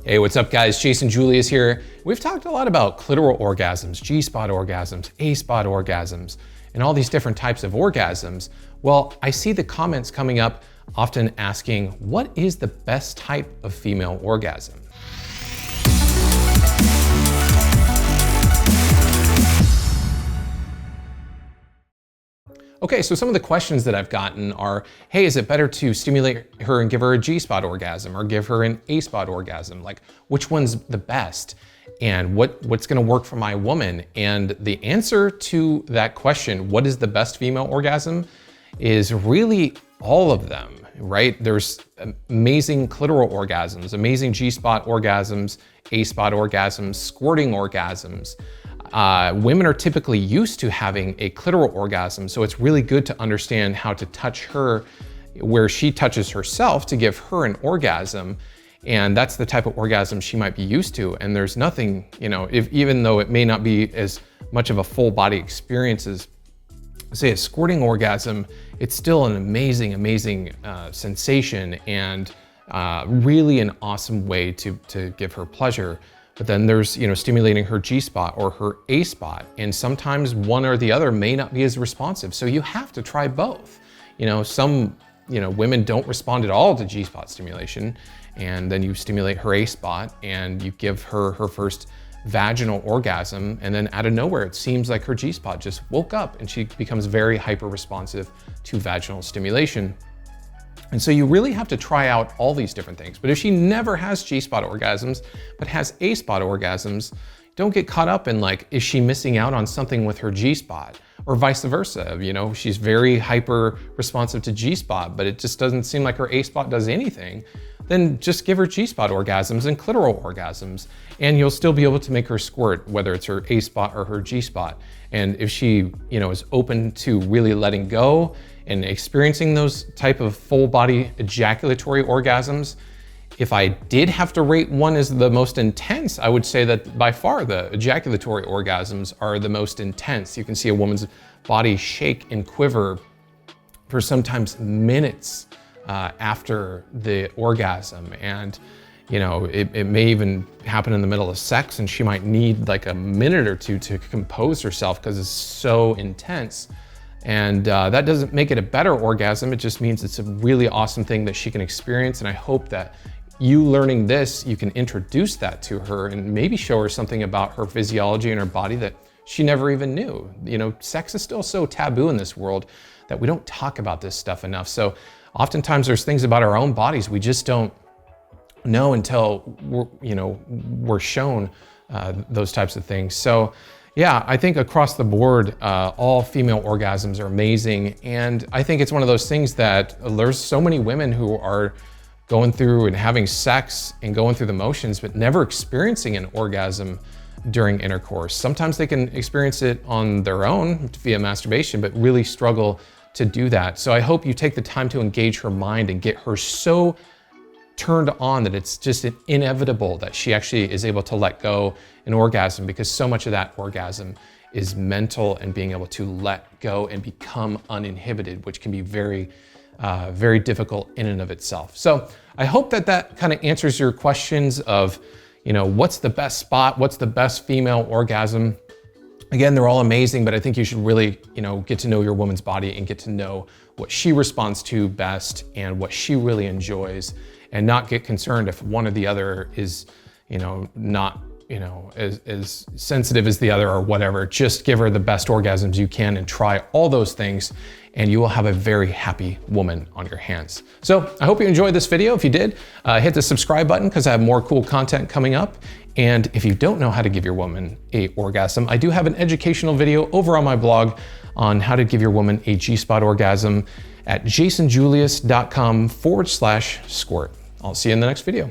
Hey, what's up guys? Jason Julius here. We've talked a lot about clitoral orgasms, G-spot orgasms, A-spot orgasms, and all these different types of orgasms. Well, I see the comments coming up often asking, what is the best type of female orgasm? Okay, so some of the questions that I've gotten are, hey, is it better to stimulate her and give her a G-spot orgasm or give her an A-spot orgasm? Like, which one's the best? And what's gonna work for my woman? And the answer to that question, what is the best female orgasm, is really all of them, right? There's amazing clitoral orgasms, amazing G-spot orgasms, A-spot orgasms, squirting orgasms. Women are typically used to having a clitoral orgasm, so it's really good to understand how to touch her where she touches herself to give her an orgasm. And that's the type of orgasm she might be used to. And there's nothing, even though it may not be as much of a full body experience as, say, a squirting orgasm, it's still an amazing sensation and really an awesome way to give her pleasure. But then there's, stimulating her G-spot or her A-spot. And sometimes one or the other may not be as responsive. So you have to try both. Some, women don't respond at all to G-spot stimulation. And then you stimulate her A-spot and you give her her first vaginal orgasm. And then out of nowhere, it seems like her G-spot just woke up and she becomes very hyper responsive to vaginal stimulation. And so you really have to try out all these different things. But if she never has G-spot orgasms, but has A-spot orgasms, don't get caught up in like, is she missing out on something with her G-spot? Or vice versa, she's very hyper responsive to G-spot, but it just doesn't seem like her A-spot does anything. Then just give her G-spot orgasms and clitoral orgasms, and you'll still be able to make her squirt, whether it's her A-spot or her G-spot. And if she, is open to really letting go and experiencing those type of full body ejaculatory orgasms, if I did have to rate one as the most intense, I would say that by far the ejaculatory orgasms are the most intense. You can see a woman's body shake and quiver for sometimes minutes after the orgasm. And it may even happen in the middle of sex and she might need like a minute or two to compose herself because it's so intense. And that doesn't make it a better orgasm. It just means it's a really awesome thing that she can experience. And I hope that you learning this, you can introduce that to her and maybe show her something about her physiology and her body that she never even knew. Sex is still so taboo in this world that we don't talk about this stuff enough. So oftentimes there's things about our own bodies we just don't know until we're shown those types of things. So yeah, I think across the board, all female orgasms are amazing. And I think it's one of those things that there's so many women who are going through and having sex and going through the motions, but never experiencing an orgasm during intercourse. Sometimes they can experience it on their own via masturbation, but really struggle to do that. So I hope you take the time to engage her mind and get her so turned on that it's just inevitable that she actually is able to let go an orgasm, because so much of that orgasm is mental and being able to let go and become uninhibited, which can be very, very difficult in and of itself. So I hope that kind of answers your questions of, what's the best spot? What's the best female orgasm? Again, they're all amazing, but I think you should really, get to know your woman's body and get to know what she responds to best and what she really enjoys, and not get concerned if one or the other is, not, as sensitive as the other or whatever. Just give her the best orgasms you can and try all those things, and you will have a very happy woman on your hands. So I hope you enjoyed this video. If you did, hit the subscribe button because I have more cool content coming up. And if you don't know how to give your woman a orgasm, I do have an educational video over on my blog on how to give your woman a G-spot orgasm at jasonjulius.com/squirt. I'll see you in the next video.